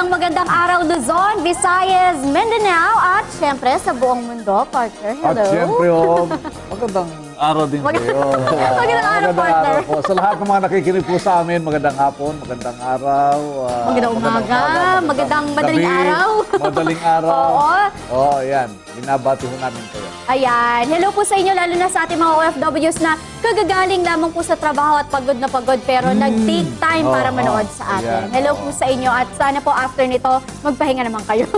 magandang araw Luzon, Visayas, Mindanao at syempre sa buong mundo, partner. Hello. At syempre, magandang araw din kayo. Magandang araw, partner. Po. Sa lahat ng mga nakikinig po sa amin, magandang hapon, magandang araw. Magandang umaga, magandang madaling gabi, araw. Madaling araw. Oo. Oo, yan. Binabati ho namin kayo. Ayan. Hello po sa inyo, lalo na sa ating mga OFWs na kagagaling lamang po sa trabaho at pagod na pagod pero nag-take time para manood sa atin. Ayan. Hello po sa inyo at sana po after nito, magpahinga naman kayo.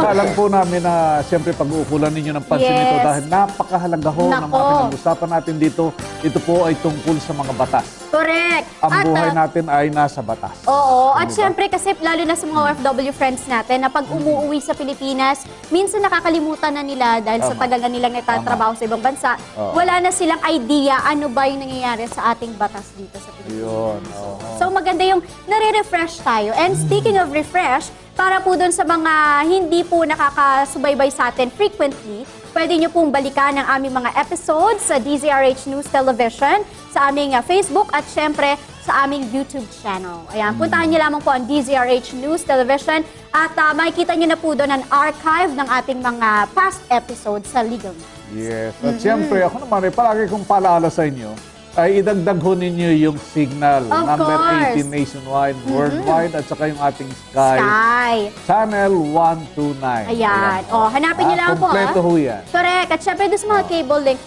Alam po namin na siyempre pag-uukulan ninyo ng pansin ito Yes. dahil napakahalaga ho ng Nako. mga pinag-usapan natin dito. Ito po ay tungkol sa mga batas. Correct. Ang At, buhay natin ay nasa batas. Oo, at Diba? syempre kasi lalo na sa mga OFW friends natin na pag umuwi sa Pilipinas, minsan nakakalimutan na nila dahil sa Tama. tagal na nilang nagtatrabaho sa ibang bansa, Oo. wala na silang idea ano ba yung nangyayari sa ating batas dito sa Pilipinas. Yun. Oo. So maganda yung nare-refresh tayo. And speaking of refresh, para po doon sa mga hindi po nakakasubaybay sa atin frequently, pwede nyo pong balikan ang aming mga episodes sa DZRH News Television, sa aming Facebook at syempre sa aming YouTube channel. Ayan, puntahan nyo lamang po ang DZRH News Television at makikita nyo na po doon ang archive ng ating mga past episodes sa Legal Minds. Yes. At siyempre, ako naman palagi kong paalala sa inyo, ay idagdag ho ninyo yung signal. Of number course. 18 nationwide, worldwide, at saka yung ating Sky. Channel 129. Ayan. O, hanapin nyo lang po. Kompleto ho yan. Correct. At syempre doon sa mga cable link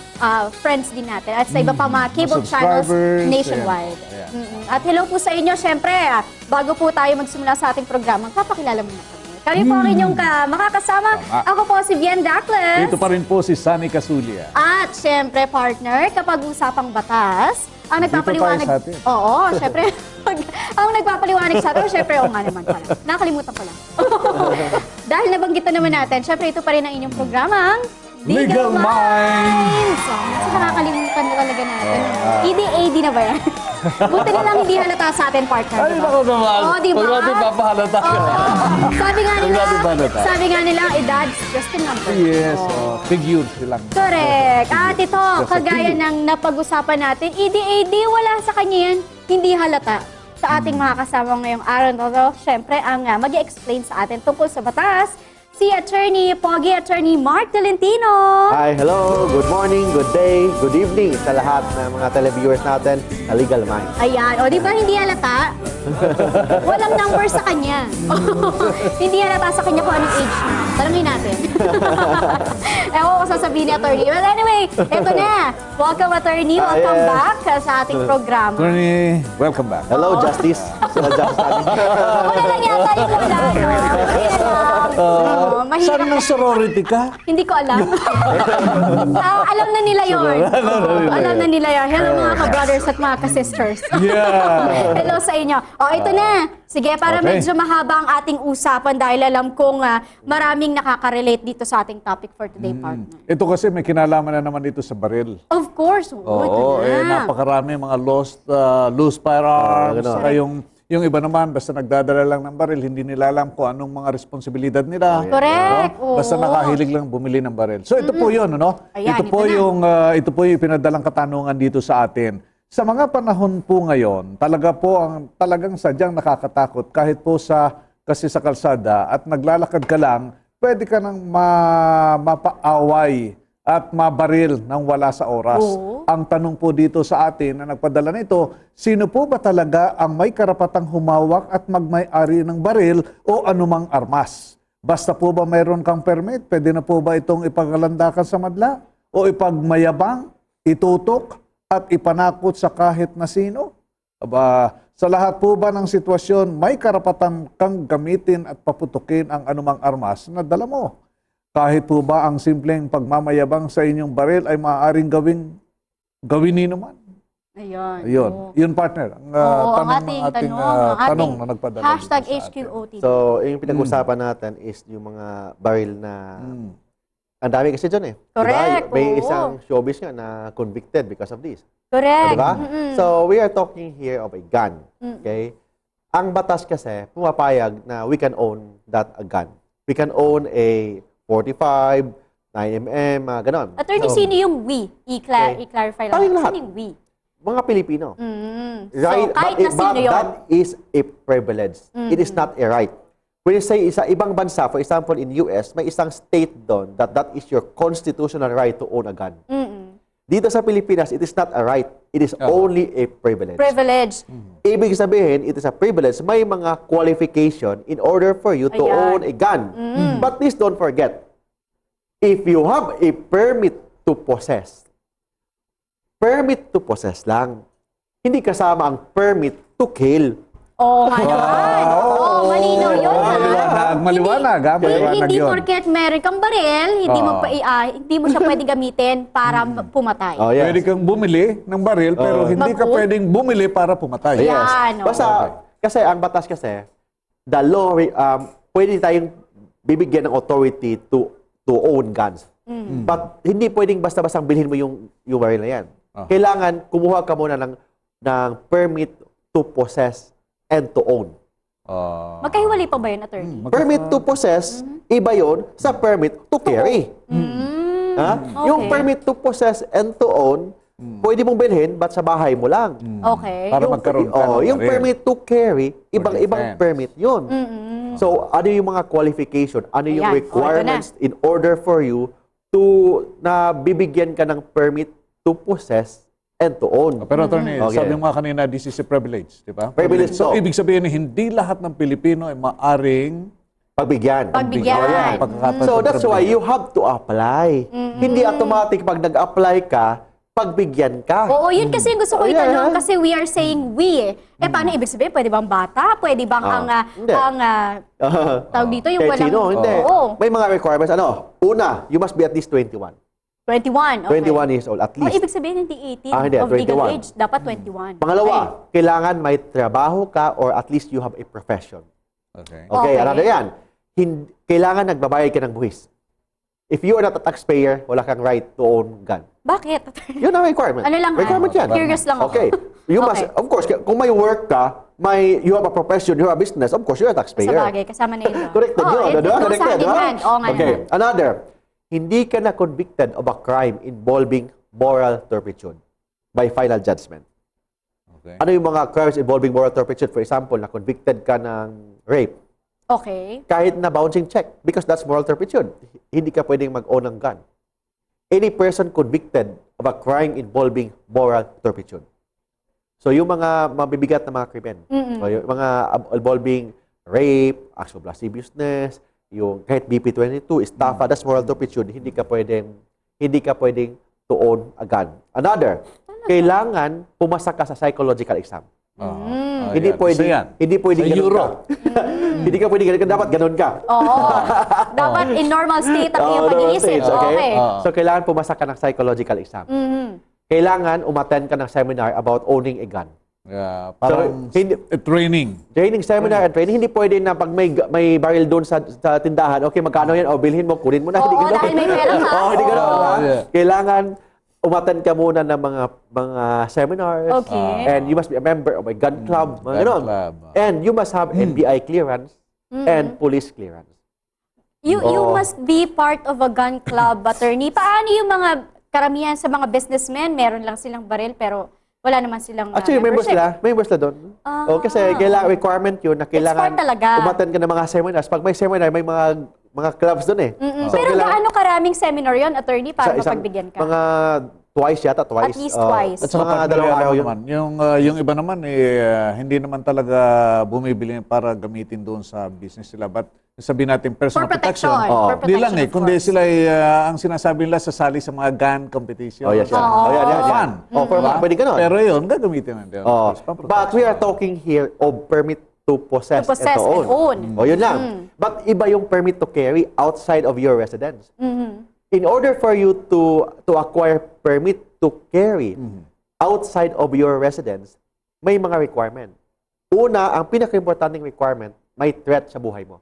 friends din natin at sa iba pa mga cable channels subscribers, nationwide. ayan. At hello po sa inyo. Syempre, bago po tayo magsimula sa ating programa, papakilala muna kami. Kami po ang inyong makakasama. Tama. Ako po si Bien Dacles. Ito pa rin po si Sunny Casulia. At syempre, partner, kapag usapang batas, ang Dito nagpapaliwanag... tayo sa atin. Oo, syempre. Ang nagpapaliwanag sa atin, syempre, oo nga naman pala. Nakalimutan ko lang. Dahil nabanggit na naman natin, syempre, ito pa rin ang inyong programang Legal Minds! So, minsan nakakalimutan na talaga natin. ED-AD na ba yan? Buti na lang hindi halata sa atin, partner. Ay, diba? naku naman. Oo, diba? Huwag natin papahalata ka. Oo. Sabi nga Huwag nila, natin pahalata. edad's just a number. Yes, Oo. figures silang. Correct. At ito, Just a kagaya figure. ng napag-usapan natin, ED-AD, wala sa kanya yan, hindi halata sa ating mga kasama ngayong araw. Although, syempre, ang mag-i-explain sa atin tungkol sa batas, si Attorney Pogi, Attorney Mark Tolentino. Hi, hello, good morning, good day, good evening sa lahat ng mga televiewers natin na Legal Minds. Ayan. O, di ba hindi halata? Walang number sa kanya. Hindi halata sa kanya kung anong age niya. Tanungin natin. Ewan ko sasabihin ni Attorney. Well, anyway, eto na. Welcome, Attorney. Welcome yes. back sa ating programa. Attorney, welcome back. Hello, Justice. Sila Justice. Wala lang yata yung wala. Mahirap. Saan ng sorority ka? Hindi ko alam. Alam na nila yun. Alam na nila yun. Hello mga ka-brothers at mga ka-sisters. Yeah. Hello sa inyo. O, ito na. Sige, para Okay. medyo mahaba ang ating usapan dahil alam kong maraming nakaka-relate dito sa ating topic for today, partner. Ito kasi may kinalaman na naman ito sa baril. Of course. Oo, napakarami mga loose firearms. ganun. Saka yung iba naman, basta nagdadala lang ng baril, hindi nila alam kung anong mga responsibilidad nila. Correct. No? Basta Oo. nakahilig lang bumili ng baril. So ito po yun, ano? Ayan, ito po ito na. ito po yung pinadalang katanungan dito sa atin. Sa mga panahon po ngayon, talagang sadyang nakakatakot kahit po kasi sa kalsada at naglalakad ka lang, pwede ka nang mapaaway at mabaril nang wala sa oras. Oo. Ang tanong po dito sa atin na nagpadala nito, sino po ba talaga ang may karapatang humawak at magmay-ari ng baril o anumang armas? Basta po ba mayroon kang permit, pwede na po ba itong ipagalandakan sa madla? O ipagmayabang, itutok, at ipanakot sa kahit na sino? Aba, sa lahat po ba ng sitwasyon, may karapatan kang gamitin at paputukin ang anumang armas na dala mo? Kahit po ba ang simpleng pagmamayabang sa inyong baril ay maaaring gawin ni naman? Ayun. Ayun. Oo. Yun, partner. Ang Oo, ang tanong ng ating ating tanong na nagpadala. hashtag dito sa atin. HQOTD. So, yung pinag-usapan natin is yung mga baril na... Ang dami kasi dyan eh. Correct, Diba? May oo. isang showbiz nga na convicted because of this. Correct. Diba? So, we are talking here of a gun. Okay? Ang batas kasi, pumapayag na we can own a gun. We can own a 45, 9mm, ganon. Attorney, So, sino yung we? I-clarify lang. Tayong lahat. Sino yung we? Mga Pilipino. So, kahit na sino yun. That is a privilege. It is not a right. when you say sa ibang bansa, for example, in US, may isang state doon that is your constitutional right to own a gun. Dito sa Pilipinas, it is not a right. It is only a privilege. Privilege. Ibig sabihin, it is a privilege. May mga qualification in order for you to own a gun. But please don't forget, if you have a permit to possess lang, hindi kasama ang permit to kill. Oo nga naman. Oo, malinaw yun. Maliwanag, maliwanag Hindi yun. porket meron kang baril, hindi mo siya pwedeng gamitin para pumatay. Oh, yes. Pwede kang bumili ng baril, pero hindi ka Mag-own? pwedeng bumili para pumatay. Yes. Yan, Basta, kasi ang batas kasi, the law, pwede tayong bibigyan ng authority to own guns. But hindi pwedeng basta-basta bilhin mo yung baril na yan. Kailangan kumuha ka muna ng permit to possess and to own. Magkahiwalay pa ba yun, attorney? Permit to possess, iba yun sa permit to carry. Ha? Yung permit to possess and to own, pwede mong bilhin, but sa bahay mo lang. Okay. Para magkaroon ka ng Yung baril. permit to carry, ibang defense. permit yun. So, ano yung mga qualification? Ano yung Ayan. requirements in order for you na bibigyan ka ng permit to possess and to own? Pero attorney, Okay. sabi mo nga kanina, this is a privilege, di ba? Privilege, So, so. ibig sabihin na hindi lahat ng Pilipino ay maaring Pagbigyan. Pagbigyan. Oh, yan. pagkakataon So, ng that's why privilege. you have to apply. Hindi automatic pag nag-apply ka, pagbigyan ka. Oo, yun kasi yung gusto ko Oh, yeah. itanong kasi we are saying we. Paano ibig sabihin? Pwede bang bata? Pwede bang Hindi. tawag dito yung Kahit walang... sino, hindi. Oo. May mga requirements. Una, you must be at least 21. 21. Okay. 21 years old, at Oh, least. ibig sabihin hindi 18 Hindi, of legal 21. age. Dapat 21. Pangalawa, kailangan may trabaho ka or at least you have a profession. Okay. Okay, Okay. another yan. Kailangan nagbabayad ka ng buwis. If you are not a taxpayer, wala kang right to own gun. Bakit? Yun ang requirement. Ano lang ha? Requirement yan. Curious lang ako. Okay. You must, Okay. of course, kung may work ka, you have a profession, you have a business, of course, you're a taxpayer. Sa bagay, kasama na yun. Corrected yun. it Diba? goes Corrected, hand in diba? hand. Oo nga Okay. naman. Another, hindi ka na convicted of a crime involving moral turpitude by final judgment. Okay. Ano yung mga crimes involving moral turpitude? For example, na convicted ka ng rape. Okay. Kahit na bouncing check, because that's moral turpitude. Hindi ka pwedeng mag-own ng gun. Any person convicted of a crime involving moral turpitude. So, yung mga mabibigat na mga krimen, so, yung mga involving rape, acts of lasciviousness, yung kahit BP22, estafa, that's moral turpitude. Hindi ka pwedeng to own a gun. Another, kailangan pumasa ka sa psychological exam. Hindi pwedeng Sa ganun Euro. ka. Hindi ka pwedeng ganun ka. Dapat ganun ka. Oo. Dapat in normal state ang iyong normal pag-iisip. stage, okay? Okay. So, kailangan pumasa ka ng psychological exam. Kailangan umattend ka ng seminar about owning a gun. Yeah, parang hindi- training. Training, seminar, and training, hindi pwede na pag may baril doon sa tindahan, okay, magkano yan? O, bilhin mo, kunin mo na. Oo, Hindi ganun. dahil may pera ka. Oo, hindi ganun. Oo. ha? Yeah. Kailangan umattend ka muna ng mga seminars. Okay. And you must be a member of a gun club. Mga gun ganun. club. And you must have NBI clearance and police clearance. You must be part of a gun club, attorney. Paano yung mga karamihan sa mga businessmen, meron lang silang baril pero wala naman silang Actually, members membership. sila doon. Kasi kailangan requirement yun na kailangan part talaga. umattend ka ng mga seminars. Pag may seminar, may mga clubs doon eh. So, Pero kailangan- gaano karaming seminar yon, attorney, para sa isang- mapagbigyan ka? Mga twice yata, twice. At least twice. At saka mga pag dalawang ano araw yun. naman, yung iba naman hindi naman talaga bumibili para gamitin doon sa business nila, but sabihin natin personal For protection. For Hindi lang protection, of kundi course. sila ang sinasabi nila sasali sa mga gun competition. Oh, yes, yan. Oo. Oh, yan. Fun. For fun. Pwede ganun. Pero yun, gagamitin natin. Oh, but we are talking here of permit to possess, To possess and own. O, yun lang. But iba yung permit to carry outside of your residence. In order for you to acquire permit to carry outside of your residence, may mga requirement. Una, ang pinaka-importanting requirement, may threat sa buhay mo.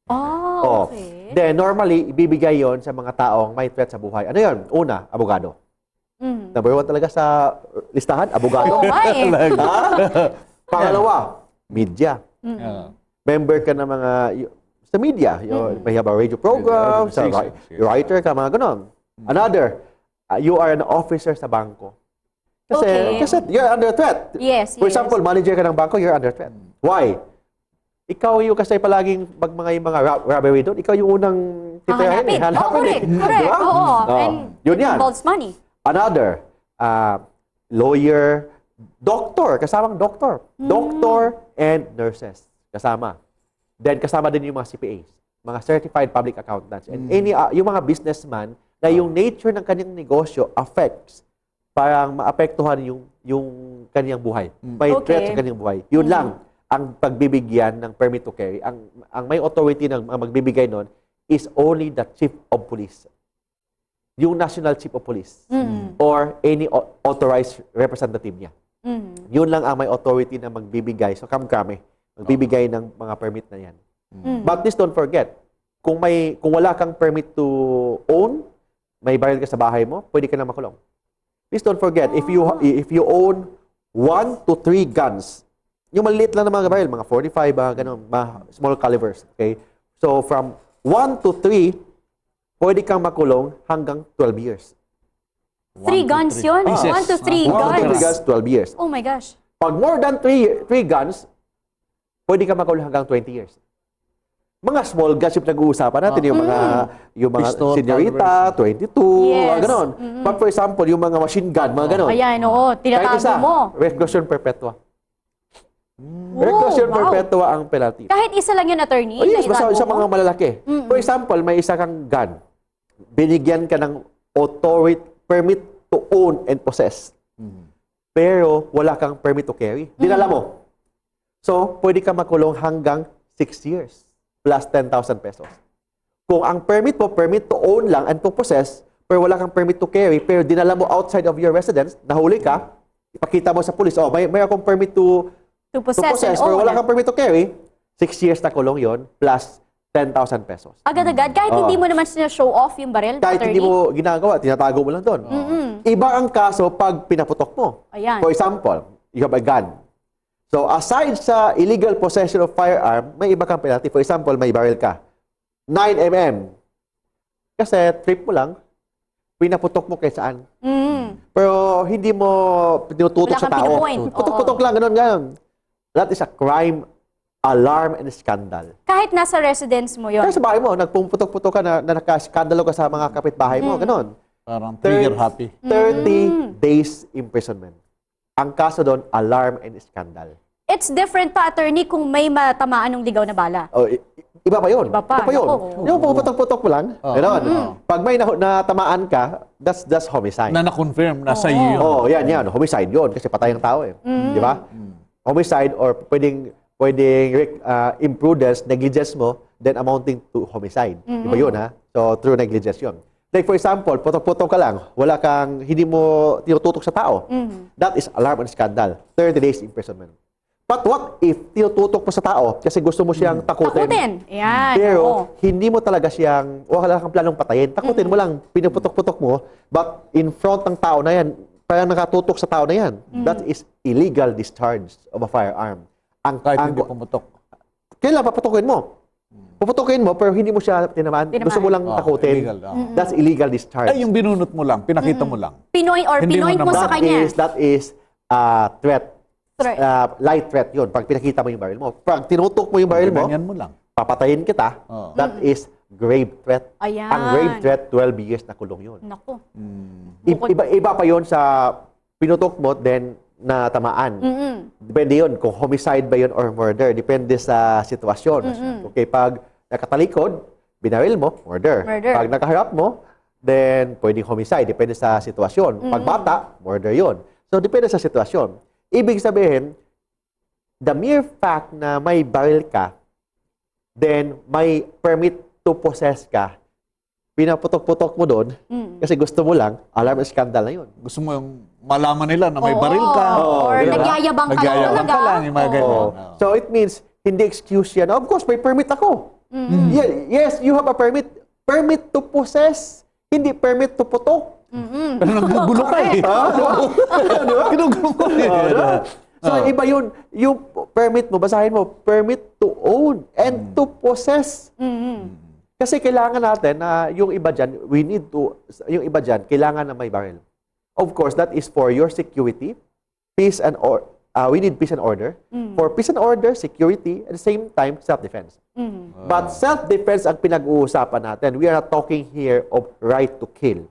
Oh, okay. Then, normally, ibibigay yon sa mga taong may threat sa buhay. Ano yun? Una, abogado. Number one talaga sa listahan, abogado. Oo nga eh. Ha? Pangalawa, media. Member ka ng mga sa media. May have a radio program, sa writer ka, mga ganon. Another, you are an officer sa bangko. Kasi Okay. you're under threat. Yes, For yes. example, manager ka ng bangko, you're under threat. Why? ikaw yung kasi palaging yung mga robbery doon, ikaw yung unang titirahin eh. Hahanapin. Hanapin eh. Correct. Di ba? Oo. Oh, And yun it yan. involves money. Another, lawyer, doctor, kasamang doctor. Doctor and nurses, kasama. Then kasama din yung mga CPAs, mga certified public accountants, and yung mga businessman na yung nature ng kanyang negosyo affects, parang maapektuhan yung kanyang buhay. May threat sa kanyang buhay. Yun lang ang pagbibigyan ng permit to carry. Ang may authority ng magbibigay nun is only the chief of police. Yung national chief of police or any authorized representative niya. Yun lang ang may authority na magbibigay. So, kami, magbibigay ng mga permit na yan. But please don't forget, kung wala kang permit to own, may baril ka sa bahay mo, pwede ka na makulong. Please don't forget, if you own 1 to 3 guns, yung maliit lang na mga baril, mga 45, ganun, mga small calibers. Okay? So, from 1 to 3, pwede kang makulong hanggang 12 years. 3 guns yun? 1 to 3 1 to 3 guns. guns, 12 years. Oh my gosh. Pag more than 3 guns, pwede kang makulong hanggang 20 years. Mga small guns yung nag-uusapan natin, yung mga Pistol, senorita, 22, mga Yes. ganon. But for example, yung mga machine gun, mga ganon. Ayan, oo. Kahit isa, Tinatago mo. reclusion perpetua. Reclusion wow. perpetua ang penalty. Kahit isa lang yun, attorney? Oh yes, na basta itago sa mo? mga malalaki. For example, may isa kang gun. Binigyan ka ng permit to own and possess. Pero wala kang permit to carry. Dinala mo. So, pwede ka makulong hanggang 6 years plus 10,000 pesos. Kung ang permit mo, permit to own lang and to possess, pero wala kang permit to carry, pero dinala mo outside of your residence, nahuli ka, ipakita mo sa police, may akong permit to possess, pero wala kang permit to carry, 6 years na kulong yon plus 10,000 pesos. Agad-agad, kahit hindi mo naman show off yung baril, Kahit attorney? hindi mo ginagawa, tinatago mo lang doon. Iba ang kaso pag pinaputok mo. Ayan. For example, you have a gun. So, aside sa illegal possession of firearm, may iba kang penalty. For example, may baril ka. 9mm. Kasi trip mo lang, pinaputok mo kay saan. Pero hindi mo tinututok Wala sa kang tao. pinupoint. Putok-putok lang, ganun. That is a crime, alarm, and scandal. Kahit nasa residence mo yun. Kaya sa bahay mo, nagpumuputok-putok ka na nakaskandalo ka sa mga kapitbahay mo, ganun. Parang trigger happy. 30 days imprisonment. Ang kaso doon, alarm and scandal. It's different pa, attorney, kung may matamaan ng ligaw na bala. Oh, iba pa yun. Iba pa. yun. Naku. Yung puputok-putok mo lang, gano'n. Pag may natamaan ka, that's homicide. Na-confirm, nasa iyo yun. Oh, yan. Homicide yun kasi patay ang tao eh. Di ba? Homicide or pwedeng imprudence, negligence mo, then amounting to homicide. Iba yun ha? So, through negligence yun. Like for example, putok-putok ka lang, hindi mo tinututok sa tao. That is alarm and scandal. 30 days imprisonment. But what if tinututok mo sa tao kasi gusto mo siyang takutin? Takutin. Ayan. Pero oo. hindi mo talaga wala kang planong patayin. Takutin mo lang, pinuputok-putok mo, but in front ng tao na yan, parang nakatutok sa tao na yan. That is illegal discharge of a firearm. Kahit hindi pumutok. Kailan paputokin mo? Puputokin mo, pero hindi mo siya tinamaan. Gusto mo lang takutin. Illegal, That's illegal discharge. Ay, yung binunot mo lang, pinakita mo lang. Pinoy or Hindi mo pinoint mo naman- sa kanya. That is threat. Threat. Light threat yun. Pag pinakita mo yung baril mo. Pag tinutok mo yung baril mo, Ganyan mo lang. papatayin kita. That is grave threat. Ayan. Ang grave threat, 12 years na kulong yun. Naku. Iba pa yun sa pinutok mo, then na tamaan. Depende yun kung homicide ba yun or murder. Depende sa sitwasyon. Okay, pag nakatalikod, binaril mo, murder. Pag nakaharap mo, then pwedeng homicide. Depende sa sitwasyon. Pag bata, murder yun. So, depende sa sitwasyon. Ibig sabihin, the mere fact na may baril ka, then may permit to possess ka, pinaputok-putok mo doon, kasi gusto mo lang, alarm and scandal na yun. Gusto mo yung malaman nila na may baril ka. Or di ba? nagyayabang ka lang Nagyayabang talaga. ka lang, yung mga ganyan. Oo. So it means, hindi excuse yan. Of course, may permit ako. Yes, you have a permit. Permit to possess, hindi permit to putok. Pero naggugulo ka eh. Di ba? Ginugulo ko eh. So, iba yun. Yung permit mo, basahin mo, permit to own and to possess. Kasi kailangan natin na yung iba dyan, yung iba dyan, kailangan na may baril. Of course, that is for your security, peace and we need peace and order. For peace and order, security, at the same time, self-defense. But self-defense ang pinag-uusapan natin. We are not talking here of right to kill.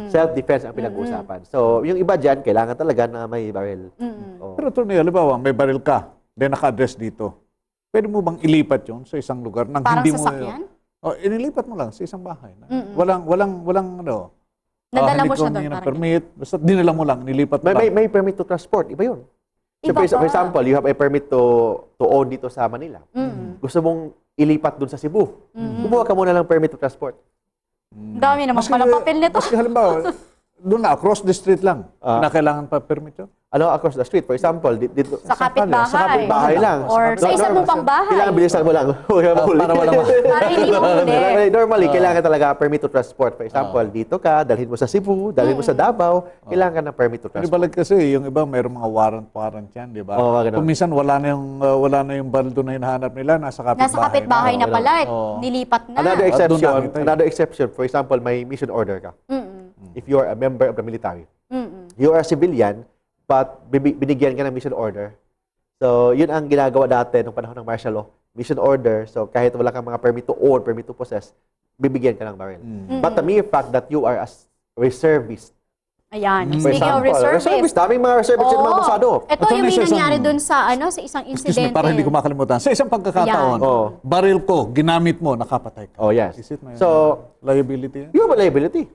Self-defense ang pinag-uusapan. So, yung iba dyan, kailangan talaga na may baril. Oh. Pero Tony, halimbawa, may baril ka, then naka-address dito. Pwede mo bang ilipat yun sa isang lugar nang Parang hindi mo... sasakyan? Inilipat mo lang sa isang bahay. Walang ano... Nadala hindi mo siya ko doon, humingi ng parang permit. Basta dinala mo lang, nilipat mo lang. May permit to transport. Iba yun. So, Iba for pa. example, you have a permit to own dito sa Manila. Gusto mong ilipat dun sa Cebu. Kumuha ka muna ng permit to transport. Ang dami naman pala papel nito. Maski halimbawa, doon na, across the street lang, na kailangan pa permit yun. Ano, across the street. For example, dito, Sa kapitbahay. sa kapitbahay lang. Or sa isa mong pangbahay. Kailangan bilisan mo lang. Huwag ka mahuli. Para walang Para hindi mo huli. Normally, kailangan talaga permit to transport. For example, dito ka, dalhin mo sa Cebu, dalhin mo sa Davao, kailangan ka ng permit to Pero transport. balik kasi, yung iba mayroong mga warrant yan, di ba? Oo, ganun. Kung minsan wala na yung baril doon na hinahanap nila, nasa kapitbahay. Nasa kapitbahay na pala. Oo. Nilipat na. Another At doon exception, nakita yun. another exception, for example, may mission order ka. If you are a member of the military. You are a civilian, but binigyan ka ng mission order. So, yun ang ginagawa dati nung panahon ng martial law. Mission order, so kahit wala kang mga permit to own, permit to possess, bibigyan ka ng baril. But the mere fact that you are a reservist. Ayan. For Speaking of example, reservist. daming mga reservists yung mga masado. Ito Ito yung na may sa isang- nangyari dun sa, sa isang Excuse me, insidente. para hindi ko makalimutan. Sa isang pagkakataon, Ayan. Oo. baril ko, ginamit mo, nakapatay ka. Oh, yes. Is it may So, liability yan? you have a liability.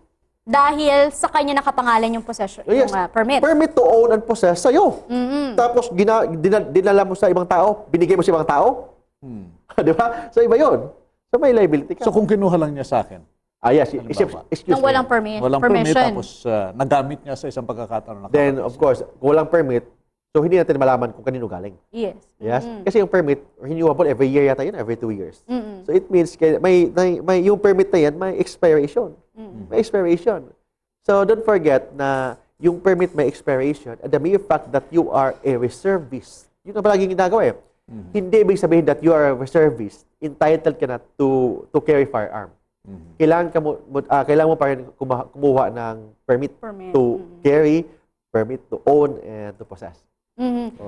Dahil sa kanya nakapangalan yung possession, Yes. yung permit. Permit to own and possess sa'yo. Tapos, dinala mo sa ibang tao, binigay mo sa ibang tao. Di ba? So, iba yun. So, may liability ka. So kung kinuha lang niya sa akin, yes, Halimbawa. excuse Nang me. walang permit. walang permit, permission. tapos nagamit niya sa isang pagkakataon. Then, of course, kung walang permit, so hindi natin malaman kung kanino galing. Yes. Yes? Kasi yung permit, renewable every year yata yun, every 2 years. So it means, may yung permit na yan, may expiration. May expiration. So don't forget na yung permit may expiration and the mere fact that you are a reservist, yun ang palaging ginagawa eh. Hindi ibig sabihin that you are a reservist, entitled ka na to carry firearm. Kailangan mo pa rin kumuha ng permit to carry, permit to own, and to possess.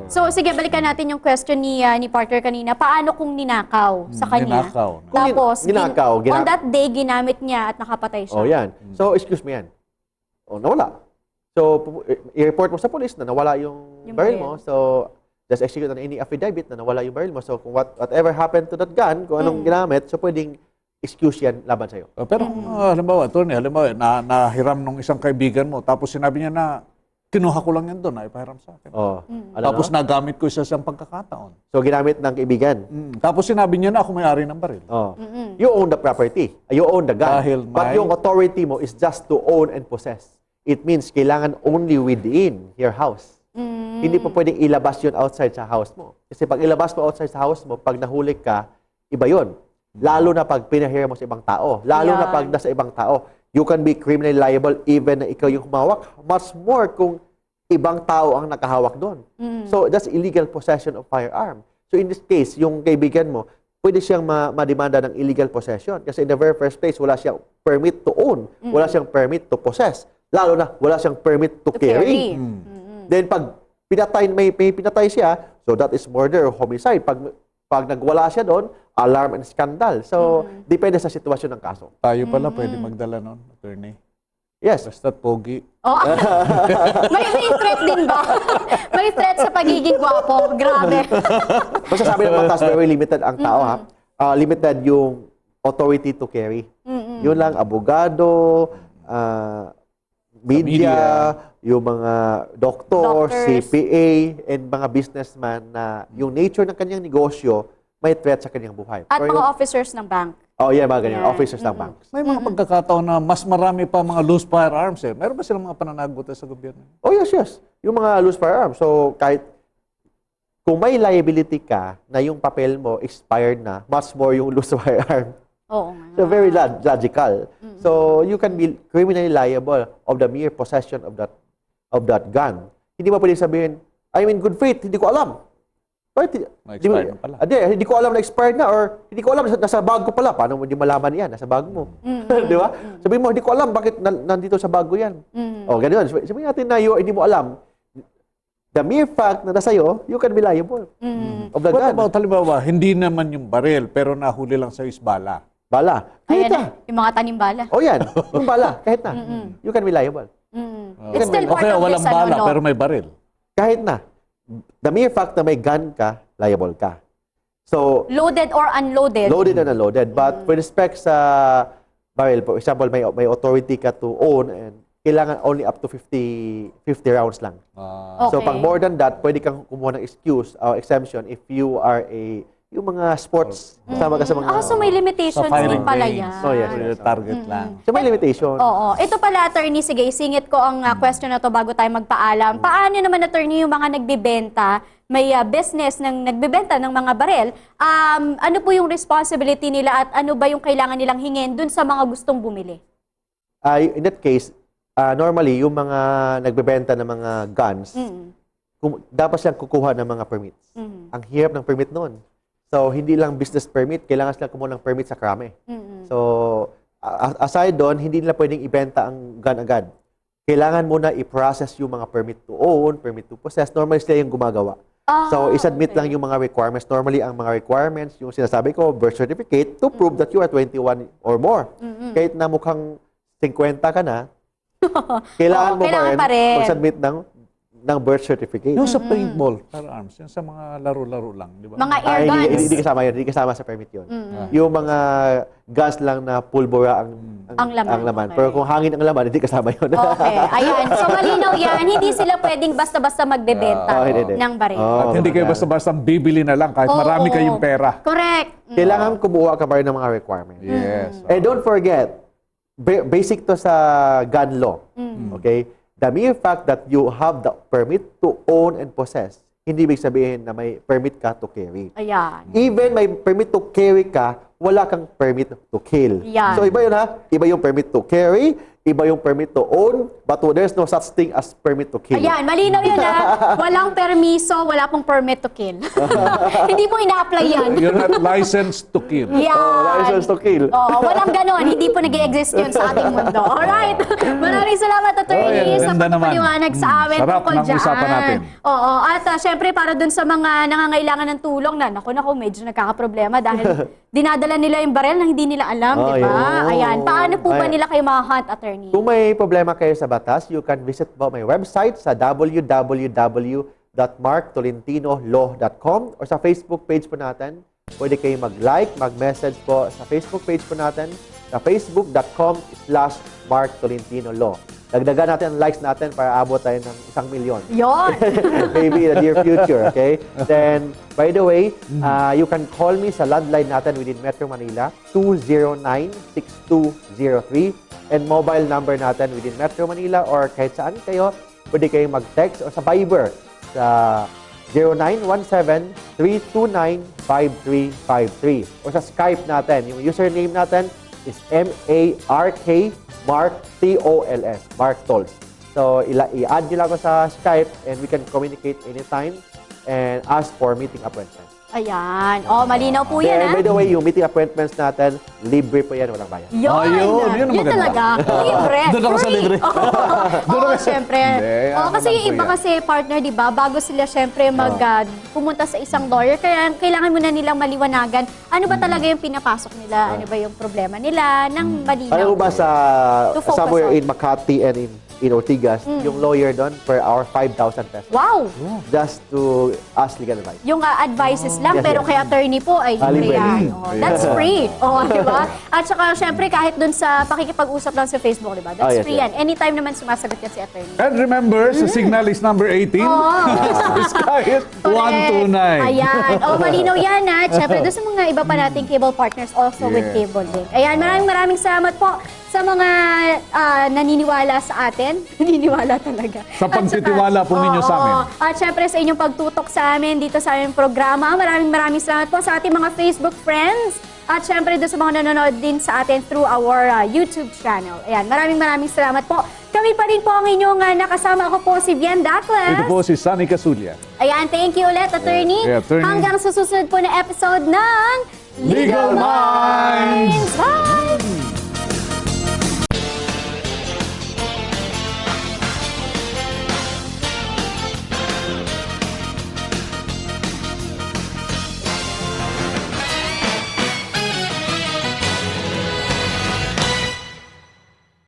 So, sige, balikan natin yung question ni partner kanina. Paano kung ninakaw sa kanya? Ninakaw, no? Tapos, Kung ninakaw, on that day, ginamit niya at nakapatay siya. Oh, yan. So, excuse me yan. Oh, nawala. So, i-report mo sa police na nawala yung baril mo. So, just execute on any affidavit na nawala yung baril mo. So, kung whatever happened to that gun, kung anong ginamit, so pwedeng excuse yan laban sa'yo. Pero kung halimbawa, Tony, nahiram nung isang kaibigan mo, tapos sinabi niya na, kinuha ko lang yan doon, ipahiram sa akin. Oh, Tapos nagamit ko sa isang pagkakataon. So, ginamit ng kaibigan. Tapos sinabi niya na ako may-ari ng baril. Oh. You own the property. You own the gun. Dahil But yung authority mo is just to own and possess. It means kailangan only within your house. Hindi pa pwedeng ilabas yun outside sa house mo. Kasi pag ilabas mo outside sa house mo, pag nahuli ka, iba yun. Lalo na pag pinahira mo sa ibang tao. Lalo na pag nasa ibang tao. You can be criminally liable even na ikaw yung humawak. Much more kung ibang tao ang nakahawak doon. So, that's illegal possession of firearm. So, in this case, yung kaibigan mo, pwede siyang mademanda ng illegal possession. Kasi in the very first place, wala siyang permit to own. Wala siyang permit to possess. Lalo na, wala siyang permit to carry. Then, pag may pinatay siya, so that is murder or homicide. Pag nagwala siya doon, alarm and scandal. So, depende sa sitwasyon ng kaso. Tayo pala pwede magdala nun, attorney. Yes. Basta't pogi. Oh, may threat din ba? May threat sa pagiging gwapo. Grabe. Basta sabi ng batas, very limited ang tao ha. Limited yung authority to carry. Yun lang, abogado, media, yung mga doctors, CPA, and mga businessman na yung nature ng kanyang negosyo may threat sa kanyang buhay. At mga officers ng bank. Oh, yeah, mga ganyan. Officers ng banks. May mga pagkakataon na mas marami pa mga loose firearms eh. Meron ba silang mga pananagutan sa gobyerno? Oh, yes, yes. Yung mga loose firearms. So, kahit kung may liability ka na yung papel mo expired na, much more yung loose firearm. Oo nga. So, very logical. So, you can be criminally liable of the mere possession of that gun. Hindi mo pwedeng sabihin, I'm in good faith, hindi ko alam. Na-expired na pala. Hindi ko alam na expired na or hindi ko alam nasa bag ko pala. Paano mo hindi malaman yan? Nasa bag mo. Di ba? Sabihin mo, hindi ko alam bakit nandito sa bag ko yan. O, ganyan. Sabihin natin na hindi mo alam. the mere fact na nasa iyo, you can be liable of the What gun. about, halimbawa, hindi naman yung baril, pero nahuli lang sa bala? Bala. Ayan Kahit na, na. yung mga tanim bala. O yan, yung bala, kahit na. You can be liable. It's still O part kaya of walang this, bala, law. pero may baril. Kahit na. The mere fact na may gun ka, liable ka. So, Loaded or unloaded. loaded and unloaded. But with respect sa barrel, for example, may authority ka to own and kailangan only up to 50 rounds lang. So, Okay. pag more than that, pwede kang kumuha ng excuse or exemption if you are yung mga sports, kasama ka sa mga... So may limitations din pala yan. Oh, yes. Target lang. So, may limitation. Oo. Ito pala, attorney, sige, singit ko ang question na to bago tayo magpaalam. Paano naman, attorney, yung mga nagbibenta, may business ng nagbibenta ng mga barel, ano po yung responsibility nila at ano ba yung kailangan nilang hingin dun sa mga gustong bumili? In that case, normally, yung mga nagbebenta ng mga guns, dapat silang kukuha ng mga permits. Ang hirap ng permit noon. So, hindi lang business permit, kailangan silang kumuha ng permit sa krame. So, aside doon, hindi nila pwedeng ibenta ang gun agad. Kailangan muna i-process yung mga permit to own, permit to possess. Normally, sila yung gumagawa. So, isubmit lang yung mga requirements. Normally, ang mga requirements, yung sinasabi ko, birth certificate, to prove that you are 21 or more. Kahit na mukhang 50 ka na, kailangan mo kailangan pa pa rin. rin mag-submit ng birth certificate. Yung sa paintball, firearms, yung sa mga laro-laro lang, di ba? Mga air Ay, guns. hindi kasama yun. Hindi kasama sa permit yun. Yung mga gas lang na pulbura Ang laman. Okay. Pero kung hangin ang laman, hindi kasama yun. Okay, ayan. So malinaw yan, hindi sila pwedeng basta-basta magbebenta hindi. ng baril. At hindi kayo basta-basta bibili na lang kahit marami Oo. kayong pera. Correct. Kailangan kumuha ka pa rin ng mga requirements. Yes. And don't forget, basic to sa gun law. Okay? The mere fact that you have the permit to own and possess, hindi ibig sabihin na may permit ka to carry. Ayan. Even may permit to carry ka, wala kang permit to kill. Yan. So iba yun ha? Iba yung permit to carry, iba yung permit to own, but there's no such thing as permit to kill. Ayan, malinaw yun ha. Walang permiso, wala pong permit to kill. Hindi po ina-apply yan. You're not licensed to kill. Yan. License to kill. Oo, walang ganon. Hindi po nag-exist yun sa ating mundo. Alright. Maraming salamat, attorney, sa ganda naman. pagpapaliwanag sa amin Sarap tungkol ng dyan. usapan natin. Oo. At syempre, para dun sa mga nangangailangan ng tulong na, naku, medyo nagkakaproblema dahil dinadala nila yung barel na hindi nila alam, di ba? yun. Ayan. Paano po ba Ay. nila kayo makahunt, attorney? Kung may problema kayo sa batas, you can visit po my website sa www.marktolentinolow.com or sa Facebook page po natin. Pwede kayo mag-like, mag-message po sa Facebook page po natin sa facebook.com/marktolentinolow. Dagdagan natin ang likes natin para abot tayo ng 1 milyon. Yon. Maybe in the near future, okay? Then, by the way, you can call me sa landline natin within Metro Manila, 209-6203. And mobile number natin within Metro Manila or kahit saan kayo, pwede kayong mag-text o sa Viber sa 0917-329-5353. O sa Skype natin, yung username natin is MARK-TOLS, Mark Tols. So, i-add nyo lang ako sa Skype and we can communicate anytime and ask for meeting appointment. Ayan. O, malinaw po yan, Then, ha? by the way, yung meeting appointments natin, libre po yan, walang bayad. Yun! Yun ang maganda. talaga. Libre. Doon ako sa Free. libre. Oo, syempre. Hindi, Oo, kasi alam yung ko iba yan. kasi partner, di ba, bago sila syempre pumunta sa isang lawyer, kaya kailangan muna nilang maliwanagan ano ba talaga yung pinapasok nila, ano ba yung problema nila, ng malinaw. Alam mo ba To focus somewhere on. in Makati and in Ortigas, yung lawyer doon per hour 5,000 pesos. Wow! Just to ask legal advice. Yung advices lang, Yes, pero yes. kay attorney po ay libre libre. yan. Oh, that's free. Oh, di ba? At saka, syempre, kahit dun sa pakikipag-usap lang sa Facebook, di ba? That's yes, free yes. yan. Anytime naman sumasagot yan si attorney. And remember, sa signal is number 18. Sky is 129. Ayan. O, malinaw yan, ha? Siyempre, doon sa mga iba pa nating cable partners also with Yeah. Cable Link. Ayan, maraming salamat po sa mga naniniwala sa atin. Naniniwala talaga. Sa pagtitiwala po ninyo sa amin. At syempre sa inyong pagtutok sa amin dito sa aming programa. Maraming salamat po sa ating mga Facebook friends. At syempre doon sa mga nanonood din sa atin through our YouTube channel. Ayan, maraming salamat po. Kami pa rin po ang inyong nakasama. Ako po si Bien Dacles. Ito po si Sunny Casulia. Ayan, thank you ulit, attorney. Yeah, attorney. Hanggang sa susunod po na episode ng Legal Minds!